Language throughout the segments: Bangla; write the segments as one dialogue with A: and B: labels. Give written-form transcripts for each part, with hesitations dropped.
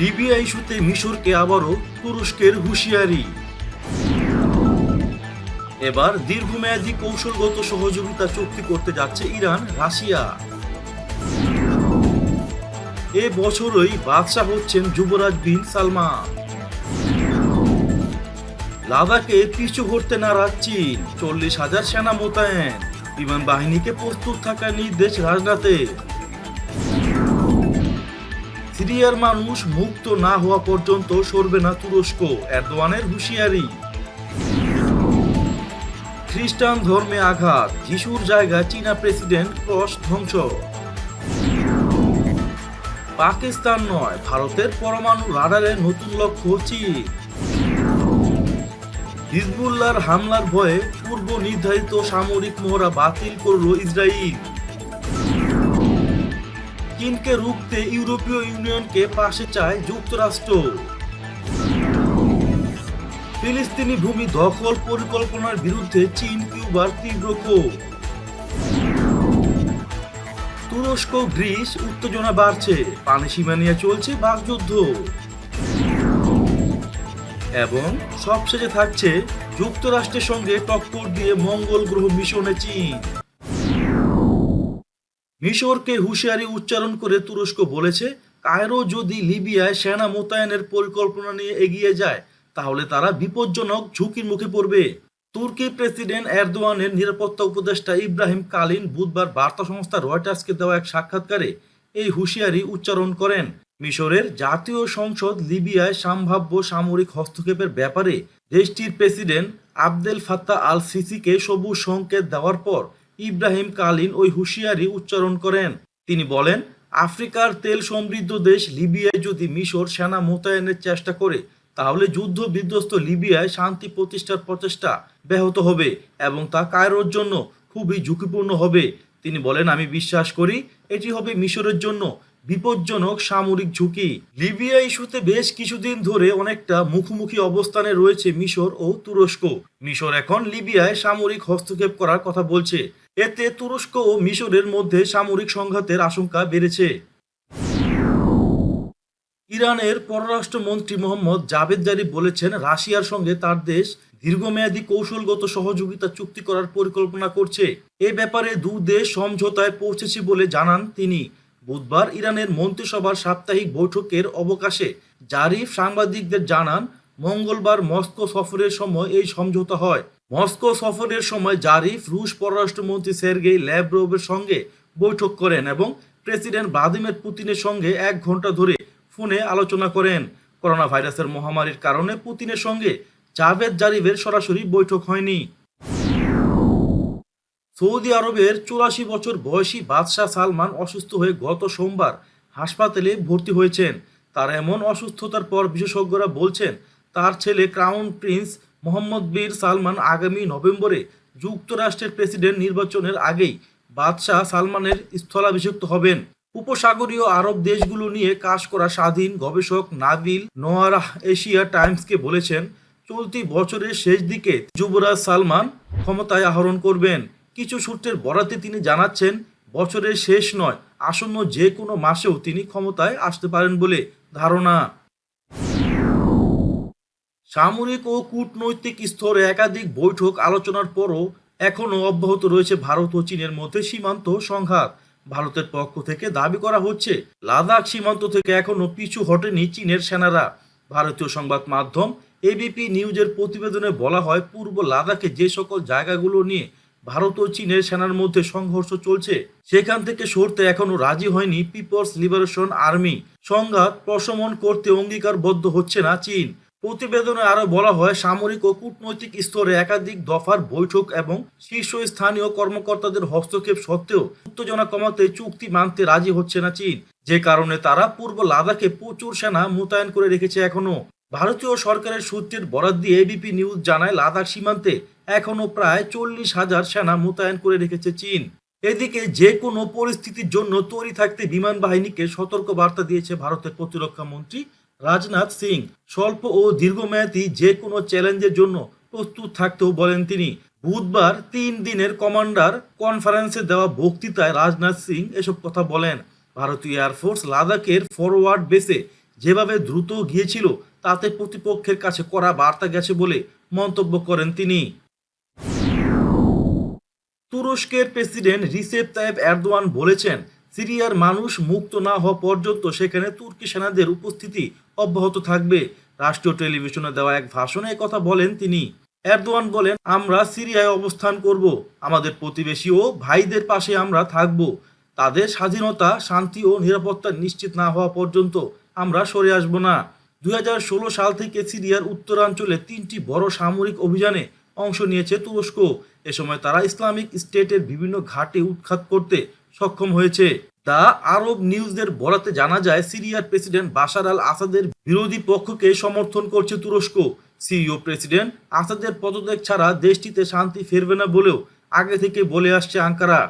A: লিবিয়া ইস্যুতে মিশরকে আবারও তুরস্কের হুঁশিয়ারি। এবার দীর্ঘমেয়াদী কৌশলগত সহযোগিতা চুক্তি করতে যাচ্ছে ইরান রাশিয়া। এ বছরই বাদশাহ হচ্ছেন যুবরাজ বিন সালমান। লাদাখে পিছু হটতে নারাজ চীন, 40,000 সেনা মোতায়েন, বিমান বাহিনীকে প্রস্তুত থাকার নির্দেশ রাজনাথের। সিরিয়ার মানুষ মুক্ত না হওয়া পর্যন্ত সরবে না তুরস্ক, এরদোয়ানের হুঁশিয়ারি। খ্রিস্টান ধর্মে আঘাত, যিশুর জায়গায় চীনা প্রেসিডেন্ট ক্রস ধ্বংস। পাকিস্তান নয়, ভারতের পরমাণু রাডারে নতুন লক্ষ্য চীন। হিজবুল্লাহর হামলার ভয়ে পূর্ব নির্ধারিত সামরিক মহড়া বাতিল করল ইসরায়েল। চীনকে রুখতে ইউরোপীয় ইউনিয়নকে পাশে চায় যুক্তরাষ্ট্র। ফিলিস্তিনি ভূমি দখল পরিকল্পনার বিরুদ্ধে চীন কিউবার তীব্র ক্ষোভ। তুরস্ক গ্রিস উত্তেজনা বাড়ছে, পানি সীমা নিয়ে চলছে বাকযুদ্ধ। এবং সবশেষে থাকছে যুক্তরাষ্ট্রের সঙ্গে টক্কর দিয়ে মঙ্গল গ্রহ মিশনে চীন। মিশরকে হুঁশিয়ারি উচ্চারণ করে তুরস্ক বলেছে, কায়রো যদি লিবিয়ায় সেনা মোতায়েনের পরিকল্পনা নিয়ে এগিয়ে যায় তাহলে তারা বিপজ্জনক ঝুঁকির মুখে পড়বে। তুর্কি প্রেসিডেন্ট এরদোয়ানের নিরাপত্তা উপদেষ্টা ইব্রাহিম কালিন বুধবার বার্তা সংস্থা রয়টার্সকে দেওয়া এক সাক্ষাৎকারে এই হুঁশিয়ারি উচ্চারণ করেন। মিশরের জাতীয় সংসদ লিবিয়ায় সম্ভাব্য সামরিক হস্তক্ষেপের ব্যাপারে দেশটির প্রেসিডেন্ট আবদেল ফাত্তাহ আল সিসিকে সবুজ সংকেত দেওয়ার পর ইব্রাহিম কালিন ওই হুঁশিয়ারি উচ্চারণ করেন। তিনি বলেন, আফ্রিকার তেল সমৃদ্ধ দেশ লিবিয়ায় যদি মিশর সেনা মোতায়েনের চেষ্টা করে তাহলে যুদ্ধ বিধ্বস্ত লিবিয়ায় শান্তি প্রতিষ্ঠার প্রচেষ্টা ব্যাহত হবে এবং তা কায়রোর জন্য খুবই ঝুঁকিপূর্ণ হবে। তিনি বলেন, আমি বিশ্বাস করি এটি হবে মিশরের জন্য বিপজ্জনক সামরিক ঝুঁকি। লিবিয়া ইস্যুতে বেশ কিছুদিন ধরে অনেকটা মুখোমুখি অবস্থানে রয়েছে মিশর ও তুরস্ক। মিশর এখন লিবিয়ায় সামরিক হস্তক্ষেপ করার কথা বলছে। এতে তুরস্ক ও মিশরের মধ্যে সামরিক সংঘাতের আশঙ্কা বেড়েছে। ইরানের পররাষ্ট্রমন্ত্রী মোহাম্মদ জাভেদ জারিফ বলেছেন, রাশিয়ার সঙ্গে তার দেশ দীর্ঘমেয়াদী কৌশলগত সহযোগিতা চুক্তি করার পরিকল্পনা করছে। এ ব্যাপারে দু দেশ সমঝোতায় পৌঁছেছে বলে জানান তিনি। বুধবার ইরানের মন্ত্রিসভার সাপ্তাহিক বৈঠকের অবকাশে জারিফ সাংবাদিকদের জানান, মঙ্গলবার মস্কো সফরের সময় এই সমঝোতা হয়। মস্কো সফরের সময় জারিফ রুশ পররাষ্ট্রমন্ত্রী সের্গেই ল্যাভরভের সঙ্গে বৈঠক করেন এবং প্রেসিডেন্ট ভ্লাদিমির পুতিনের সঙ্গে 1 ঘন্টা ধরে ফোনে আলোচনা করেন। করোনা ভাইরাসের মহামারীর কারণে পুতিনের সঙ্গে জাভেদ জারিফের সরাসরি বৈঠক হয়নি। সৌদি আরবের 84 বছর বয়সী বাদশাহ সালমান অসুস্থ হয়ে গত সোমবার হাসপাতালে ভর্তি হয়েছেন। তার এমন অসুস্থতার পর বিশেষজ্ঞরা বলছেন, তার ছেলে ক্রাউন প্রিন্স মোহাম্মদ বিন সালমান আগামী নভেম্বরে যুক্তরাষ্ট্রের প্রেসিডেন্ট নির্বাচনের আগেই বাদশাহ সালমানের স্থলাভিষিক্ত হবেন। উপসাগরীয় আরব দেশগুলো নিয়ে কাজ করা স্বাধীন গবেষক নাবিল নোয়ারাহ এশিয়া টাইমসকে বলেছেন, চলতি বছরের শেষ দিকে যুবরাজ সালমান ক্ষমতায় আহরণ করবেন। কিছু সূত্রের বরাতে তিনি জানাচ্ছেন, বছরের শেষ নয়, আসন্ন যে কোনো মাসেও তিনি ক্ষমতায় আসতে পারেন বলে ধারণা। সামরিক ও কূটনৈতিক স্তরে একাধিক বৈঠক আলোচনার পরও এখনও অব্যাহত রয়েছে ভারত ও চীনের মধ্যে সীমান্ত সংঘাত। ভারতের পক্ষ থেকে দাবি করা হচ্ছে, লাদাখ সীমান্ত থেকে এখনও পিছু হটেনি চীনের সেনারা। ভারতীয় সংবাদ মাধ্যম এবিপি নিউজের প্রতিবেদনে বলা হয়, পূর্ব লাদাখে যে সকল জায়গাগুলো নিয়ে ভারত ও চীনের সেনার মধ্যে সংঘর্ষ চলছে সেখান থেকে সরতে এখনও রাজি হয়নি পিপলস লিবারেশন আর্মি। সংঘাত প্রশমন করতে অঙ্গীকারবদ্ধ হচ্ছে না চীন। প্রতিবেদনে আরো বলা হয়, সামরিক ও কূটনৈতিক স্তরে একাধিক দফার বৈঠক এবং শীর্ষস্থানীয় কর্মকর্তাদের হস্তক্ষেপ সত্ত্বেও উত্তেজনা কমাতে চুক্তি মানতে রাজি হচ্ছে না চীন, যে কারণে তারা পূর্ব লাদাখে প্রচুর সেনা মোতায়েন করে রেখেছে এখনো। ভারতীয় সরকারের সূত্রের বরাত দিয়ে এবিপি নিউজ জানায়, লাদাখ সীমান্তে এখনো প্রায় 40,000 সেনা মোতায়েন করে রেখেছে চীন। এদিকে যে কোনো পরিস্থিতির জন্য তৈরি থাকতে বিমান বাহিনীকে সতর্ক বার্তা দিয়েছে ভারতের প্রতিরক্ষা মন্ত্রী রাজনাথ সিং। স্বল্প ও দীর্ঘমেয়াদী যে কোনো চ্যালেঞ্জের জন্য প্রস্তুত থাকতেও বলেন তিনি। বুধবার 3 দিনের কমান্ডার কনফারেন্সে দেওয়া বক্তৃতায় রাজনাথ সিং এসব কথা বলেন। ভারতীয় এয়ারফোর্স লাদাখের ফরওয়ার্ড বেসে যেভাবে দ্রুত গিয়েছিল তাতে প্রতিপক্ষের কাছে কড়া বার্তা গেছে বলে মন্তব্য করেন তিনি। তুরস্কের প্রেসিডেন্ট রিসেপ তাইয়েপ এরদোয়ান বলেছেন, সিরিয়ার মানুষ মুক্ত না হওয়া পর্যন্ত সেখানে তুর্কি সেনাদের উপস্থিতি অব্যাহত থাকবে। রাষ্ট্রীয় টেলিভিশনে দেওয়া এক ভাষণে একথা বলেন তিনি। এরদোয়ান বলেন, আমরা সিরিয়ায় অবস্থান করব, আমাদের প্রতিবেশী ও ভাইদের পাশে আমরা থাকব। তাদের স্বাধীনতা, শান্তি ও নিরাপত্তা নিশ্চিত না হওয়া পর্যন্ত আমরা সরে আসব না। 2016 সাল থেকে সিরিয়ার উত্তরাঞ্চলে 3টি বড় সামরিক অভিযানে অংশ নিয়েছে তুরস্ক। এ সময় তারা ইসলামিক স্টেটের বিভিন্ন ঘাঁটি উৎখাত করতে সক্ষম হয়েছে। দ্য আরব নিউজের বরাতে জানা যায়, সিরিয়ার প্রেসিডেন্ট বাশার আল আসাদের বিরোধী পক্ষকে সমর্থন করছে তুরস্ক। সিরিয় প্রেসিডেন্ট আসাদের পদত্যাগ ছাড়া দেশটিতে শান্তি ফিরবে না বলেও আগে থেকে বলে আসছে আঙ্কারা।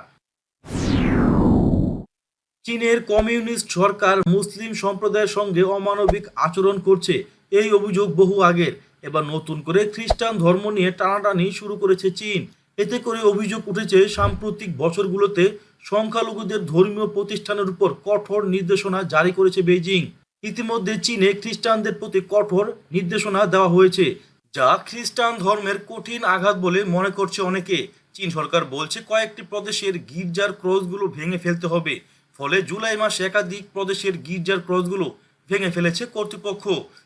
A: চীনের কমিউনিস্ট সরকার মুসলিম সম্প্রদায়ের সঙ্গে অমানবিক আচরণ করছে, এই অভিযোগ বহু আগের। এবার নতুন করে খ্রিস্টান ধর্ম নিয়ে টানাটানি শুরু করেছে চীন। এতে করে অভিযোগ উঠেছে, সাম্প্রতিক বছরগুলোতে সংখ্যালঘুদের ধর্মীয় প্রতিষ্ঠানের উপর কঠোর নির্দেশনা জারি করেছে বেইজিং। ইতিমধ্যে চীনে খ্রিস্টানদের প্রতি কঠোর নির্দেশনা দেওয়া হয়েছে, যা খ্রিস্টান ধর্মের কঠিন আঘাত বলে মনে করছে অনেকে। চীন সরকার বলছে, কয়েকটি প্রদেশের গির্জার ক্রসগুলো ভেঙে ফেলতে হবে। ফলে জুলাই মাসে একাধিক প্রদেশের গির্জার ক্রসগুলো ভেঙে ফেলেছে কর্তৃপক্ষ।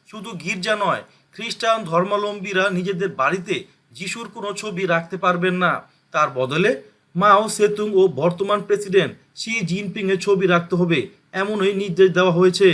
A: শুধু গির্জা নয়, খ্রিস্টান ধর্মাবলম্বীরা নিজেদের বাড়িতে যিশুর কোনো ছবি রাখতে পারবেন না। তার বদলে মাও সেতুং ও বর্তমান প্রেসিডেন্ট শি জিনপিং এর ছবি রাখতে হবে, এমনই নির্দেশ দেওয়া হয়েছে।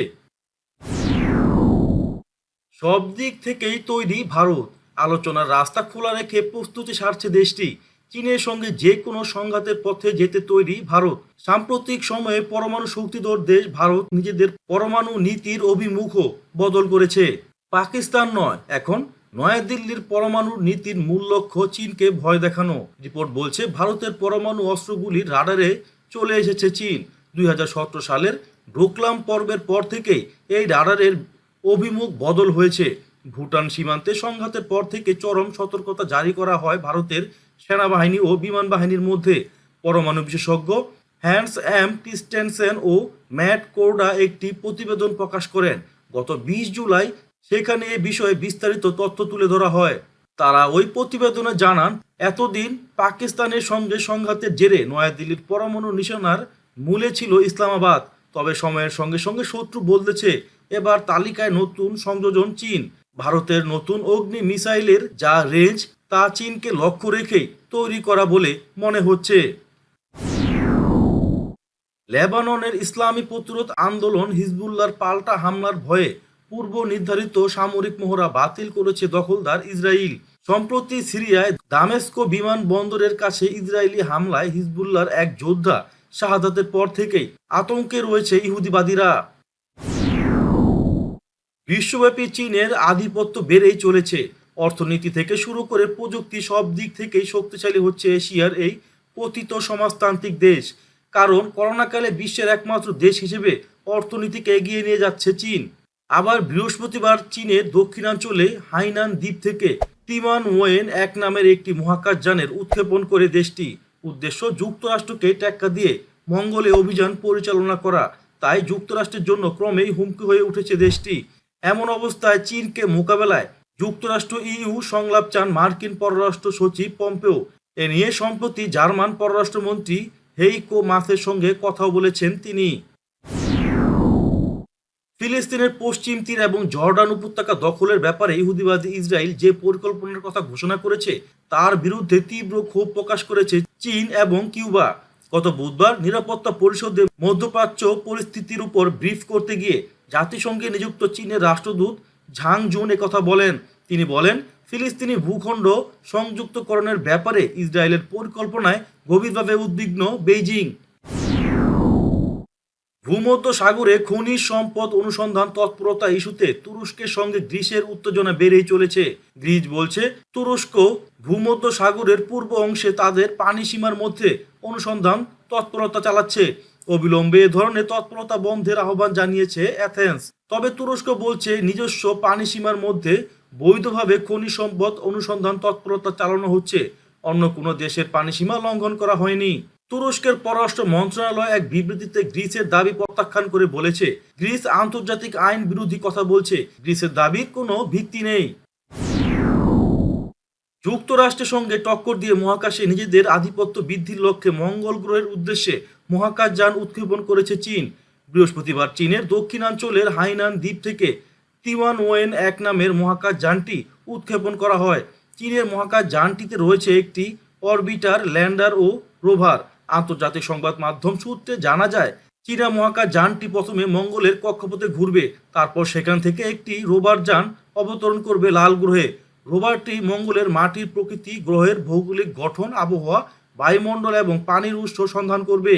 A: সব দিক থেকেই তৈরি ভারত। আলোচনার রাস্তা খোলা রেখে প্রস্তুতি সারছে দেশটি। চীনের সঙ্গে যে কোনো সংঘাতের পথে যেতে তৈরি ভারত। সাম্প্রতিক সময়ে পরমাণু শক্তিধর দেশ ভারত নিজেদের পরমাণু নীতির অভিমুখও বদল করেছে। পাকিস্তান নয়, এখন নয়াদিল্লির পরমাণু নীতির মূল লক্ষ্য চীনকে ভয় দেখানো। রিপোর্ট বলছে, ভারতের পরমাণু অস্ত্রগুলির রাডারে চলে এসেছে চীন। 2017 সালের ডোকলাম পর্বের পর থেকেই এই রাডারের অভিমুখ বদল হয়েছে। ভুটান সীমান্তে সংঘাতের পর থেকে চরম সতর্কতা জারি করা হয় ভারতের সেনাবাহিনী ও বিমান বাহিনীর মধ্যে। পরমাণু বিশেষজ্ঞ হ্যান্স এম ক্রিস্টেনসেন ও ম্যাট কোর্ডা একটি প্রতিবেদন প্রকাশ করেন গত 20 জুলাই। সেখানে এ বিষয়ে বিস্তারিত তথ্য তুলে ধরা হয়। তারা ওই প্রতিবেদনে জানান, এতদিন পাকিস্তানের সঙ্গে সংঘাতের জেরে নয়াদিল্লির পরমাণু নিশানার মূলে ছিল ইসলামাবাদ। তবে সময়ের সঙ্গে সঙ্গে শত্রু বদলেছে। এবার তালিকায় নতুন সংযোজন চীন। ভারতের নতুন অগ্নি মিসাইলের যা রেঞ্জ, তা চীনকে লক্ষ্য রেখেই তৈরি করা বলে মনে হচ্ছে। লেবাননের ইসলামী প্রতিরোধ আন্দোলন হিজবুল্লাহর পাল্টা হামলার ভয়ে পূর্ব নির্ধারিত সামরিক মহড়া বাতিল করেছে দখলদার ইসরায়েল। সম্প্রতি সিরিয়ায় দামেস্ক বিমানবন্দরের কাছে ইসরায়েলি হামলায় হিজবুল্লাহর এক যোদ্ধা শাহাদাতের পর থেকেই আতঙ্কে রয়েছে ইহুদিবাদীরা। বিশ্বব্যাপী চীনের আধিপত্য বেড়েই চলেছে। অর্থনীতি থেকে শুরু করে প্রযুক্তি, সব দিক থেকেই শক্তিশালী হচ্ছে এশিয়ার এই পতিত সমাজতান্ত্রিক দেশ। কারণ করোনাকালে বিশ্বের একমাত্র দেশ হিসেবে অর্থনীতিকে এগিয়ে নিয়ে যাচ্ছে চীন। আবার বৃহস্পতিবার চীনের দক্ষিণাঞ্চলে হাইনান দ্বীপ থেকে তিমান ওয়েন এক নামের একটি মহাকাশযানের উৎক্ষেপণ করে দেশটি। উদ্দেশ্য যুক্তরাষ্ট্রকে টেক্কা দিয়ে মঙ্গলে অভিযান পরিচালনা করা। তাই যুক্তরাষ্ট্রের জন্য ক্রমেই হুমকি হয়ে উঠেছে দেশটি। এমন অবস্থায় চীনকে মোকাবেলায় যুক্তরাষ্ট্র ইইউ সংলাপ চান মার্কিন পররাষ্ট্র সচিব পম্পেও। এ নিয়ে সম্প্রতি জার্মান পররাষ্ট্রমন্ত্রী হেইকো মাসের সঙ্গে কথাও বলেছেন তিনি। ফিলিস্তিনের পশ্চিম তীর এবং জর্ডান উপত্যকা দখলের ব্যাপারে ইহুদিবাদী ইসরায়েল যে পরিকল্পনার কথা ঘোষণা করেছে তার বিরুদ্ধে তীব্র ক্ষোভ প্রকাশ করেছে চীন এবং কিউবা। গত বুধবার নিরাপত্তা পরিষদে মধ্যপ্রাচ্য পরিস্থিতির উপর ব্রিফ করতে গিয়ে জাতিসংঘে নিযুক্ত চীনের রাষ্ট্রদূত ঝাং জুন একথা বলেন। তিনি বলেন, ফিলিস্তিনি ভূখণ্ড সংযুক্তকরণের ব্যাপারে ইসরায়েলের পরিকল্পনায় গভীরভাবে উদ্বিগ্ন বেইজিং। ভূমধ্য সাগরে খনিজ সম্পদ অনুসন্ধান তৎপরতা ইস্যুতে তুরস্কের সঙ্গে গ্রিসের উত্তেজনা বেড়েই চলেছে। গ্রিস বলছে, তুরস্ক ভূমধ্য সাগরের পূর্ব অংশে তাদের পানি সীমার মধ্যে অনুসন্ধান তৎপরতা চালাচ্ছে। অবিলম্বে এ ধরনের তৎপরতা বন্ধের আহ্বান জানিয়েছে অ্যাথেন্স। তবে তুরস্ক বলছে, নিজস্ব পানি সীমার মধ্যে বৈধভাবে খনিজ সম্পদ অনুসন্ধান তৎপরতা চালানো হচ্ছে, অন্য কোনো দেশের পানি সীমা লঙ্ঘন করা হয়নি। তুরস্কের পররাষ্ট্র মন্ত্রণালয় এক বিবৃতিতে গ্রিসের দাবি প্রত্যাখ্যান করে বলেছে, গ্রিস আন্তর্জাতিক আইন বিরোধী কথা বলছে। গ্রিসের দাবির কোনো ভিত্তি নেই। যুক্তরাষ্ট্রের সঙ্গে টক্কর দিয়ে মহাকাশে নিজেদের আধিপত্য বৃদ্ধির লক্ষ্যে মঙ্গল গ্রহের উদ্দেশ্যে মহাকাশযান উৎক্ষেপণ করেছে চীন। বৃহস্পতিবার চীনের দক্ষিণাঞ্চলের হাইনান দ্বীপ থেকে তিওয়ানওয়েন এক নামের মহাকাশযানটি উৎক্ষেপণ করা হয়। চীনের মহাকাশযানটিতে রয়েছে একটি অরবিটার, ল্যান্ডার ও রোভার। আন্তর্জাতিক সংবাদ মাধ্যম সূত্রে জানা যায়, চীনা মহাকাশযানটি প্রথমে মঙ্গলের কক্ষপথে ঘুরবে, তারপর সেখান থেকে একটি রোভার যান অবতরণ করবে লাল গ্রহে। রোভারটি মঙ্গলের মাটির প্রকৃতি, গ্রহের ভৌগোলিক গঠন, আবহাওয়া, বায়ুমণ্ডল এবং পানির উৎস সন্ধান করবে।